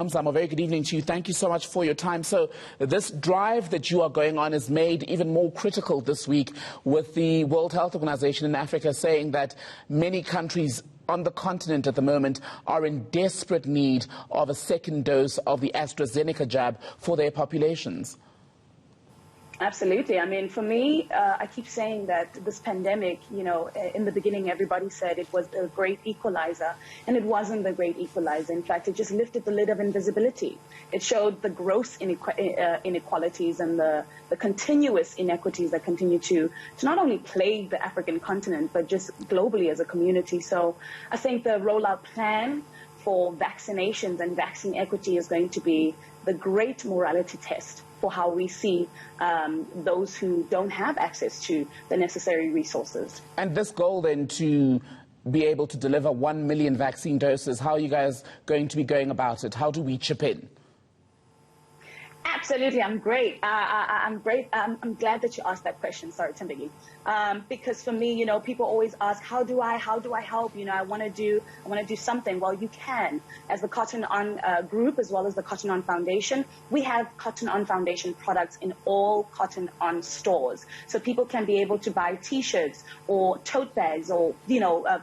Nomzamo, very good evening to you. Thank you so much for your time. So this drive that you are going on is made even more critical this week with the World Health Organization in Africa saying that many countries on the continent at the moment are in desperate need of a second dose of the AstraZeneca jab for their populations. Absolutely. I mean, for me, I keep saying that this pandemic, in the beginning, everybody said it was the great equalizer, and it wasn't the great equalizer. In fact, it just lifted the lid of invisibility. It showed the gross inequalities and the continuous inequities that continue to not only plague the African continent, but just globally as a community. So I think the rollout plan for vaccinations and vaccine equity is going to be the great morality test for how we see those who don't have access to the necessary resources. And this goal then to be able to deliver 1 million vaccine doses, how are you guys going to be going about it? How do we chip in? Absolutely, I'm great. I'm great. I'm glad that you asked that question. Sorry, Timbagi. Because for me, people always ask, how do I help? I want to do something. Well, you can. As the Cotton On group, as well as the Cotton On Foundation, we have Cotton On Foundation products in all Cotton On stores. So people can be able to buy T-shirts or tote bags or,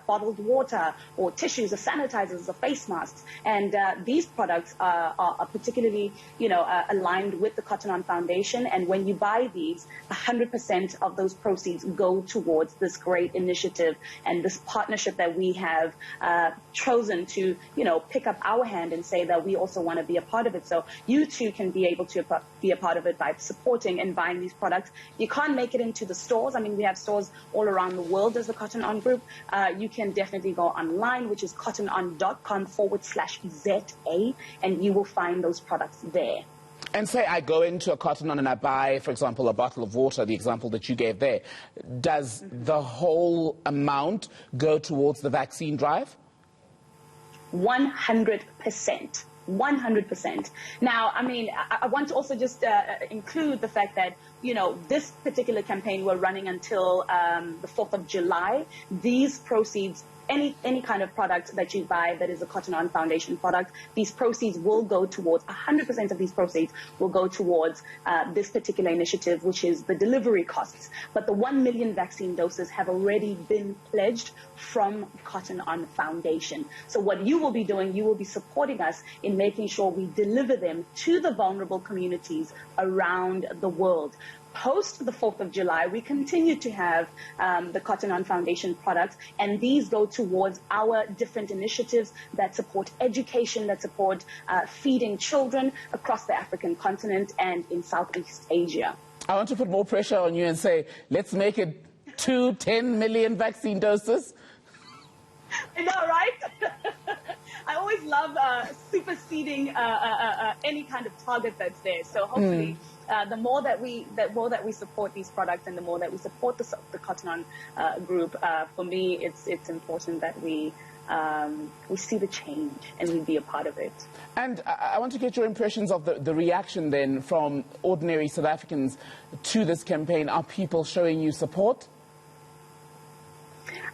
bottled water or tissues or sanitizers or face masks. And these products are particularly, aligned with the Cotton On Foundation, and when you buy these, 100% of those proceeds go towards this great initiative and this partnership that we have chosen to, pick up our hand and say that we also want to be a part of it. So you too can be able to be a part of it by supporting and buying these products. You can't make it into the stores. I mean, we have stores all around the world as the Cotton On group. You can definitely go online, which is cottonon.com/ZA, and you will find those products there. And say I go into a Cotton On and I buy, for example, a bottle of water, the example that you gave there. Does the whole amount go towards the vaccine drive? 100%. 100%. Now, I mean, I want to also just include the fact that, this particular campaign we're running until the 4th of July. These proceeds, any kind of product that you buy that is a Cotton On Foundation product, these proceeds will go towards, 100% of these proceeds will go towards this particular initiative, which is the delivery costs. But the 1 million vaccine doses have already been pledged from Cotton On Foundation. So what you will be doing, you will be supporting us in making sure we deliver them to the vulnerable communities around the world. Post the 4th of July, we continue to have the Cotton On Foundation products, and these go towards our different initiatives that support education, that support feeding children across the African continent and in Southeast Asia. I want to put more pressure on you and say, let's make it 10 million vaccine doses. I know, right? I always love superseding any kind of target that's there. So hopefully, the more that we support these products and the more that we support the Cotton On group, for me, it's important that we see the change and we be a part of it. And I want to get your impressions of the reaction then from ordinary South Africans to this campaign. Are people showing you support?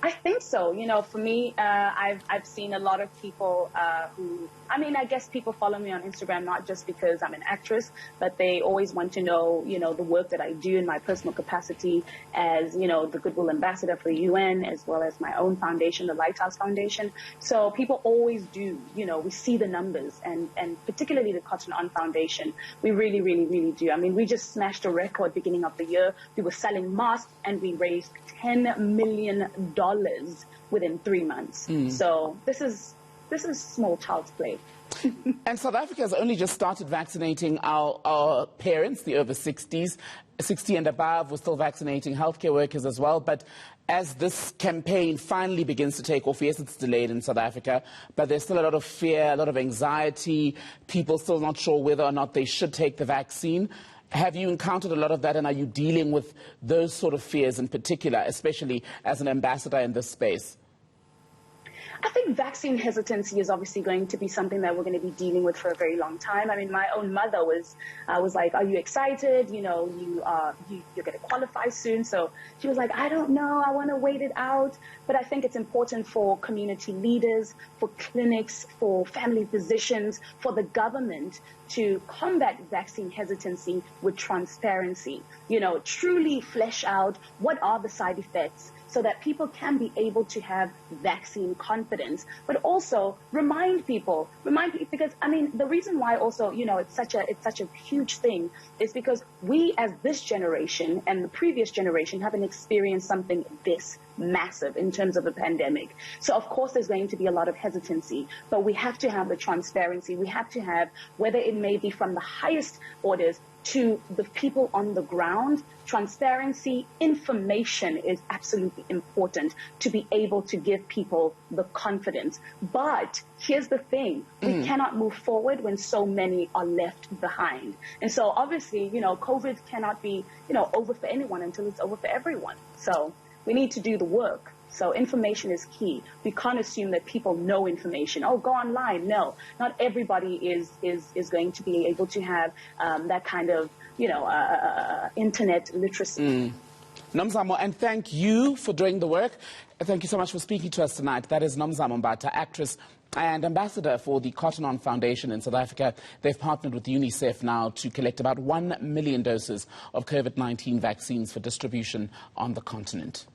I think so. For me, I've seen a lot of people who, I guess people follow me on Instagram not just because I'm an actress, but they always want to know, the work that I do in my personal capacity as, the Goodwill Ambassador for the UN, as well as my own foundation, the Lighthouse Foundation. So people always do, we see the numbers, and particularly the Cotton On Foundation, we really, really, really do. I mean, we just smashed a record beginning of the year. We were selling masks and we raised $10 million within 3 months. So this is small child's play. And South Africa has only just started vaccinating our parents, the over 60s, 60 and above. We're still vaccinating healthcare workers as well. But as this campaign finally begins to take off, yes, it's delayed in South Africa, but there's still a lot of fear, a lot of anxiety, people still not sure whether or not they should take the vaccine. Have you encountered a lot of that, and are you dealing with those sort of fears in particular, especially as an ambassador in this space? I think vaccine hesitancy is obviously going to be something that we're going to be dealing with for a very long time. I mean, my own mother was like, "Are you excited? You know, you're going to qualify soon." So she was like, "I don't know. I want to wait it out." But I think it's important for community leaders, for clinics, for family physicians, for the government to combat vaccine hesitancy with transparency. You know, truly flesh out what are the side effects, so that people can be able to have vaccine confidence, but also remind people, because I mean, the reason why also, you know, it's such a huge thing is because we as this generation and the previous generation haven't experienced something this massive in terms of a pandemic. So of course there's going to be a lot of hesitancy, but we have to have the transparency. We have to have, whether it may be from the highest orders to the people on the ground, transparency, information is absolutely important to be able to give people the confidence. But here's the thing, we cannot move forward when so many are left behind. And so obviously, you know, COVID cannot be, you know, over for anyone until it's over for everyone. So we need to do the work. So information is key. We can't assume that people know information. Oh, go online. No, not everybody is going to be able to have that kind of, you know, internet literacy. Nomzamo, and thank you for doing the work. Thank you so much for speaking to us tonight. That is Nomzamo Mbatha, actress and ambassador for the Cotton On Foundation in South Africa. They've partnered with UNICEF now to collect about 1 million doses of COVID-19 vaccines for distribution on the continent.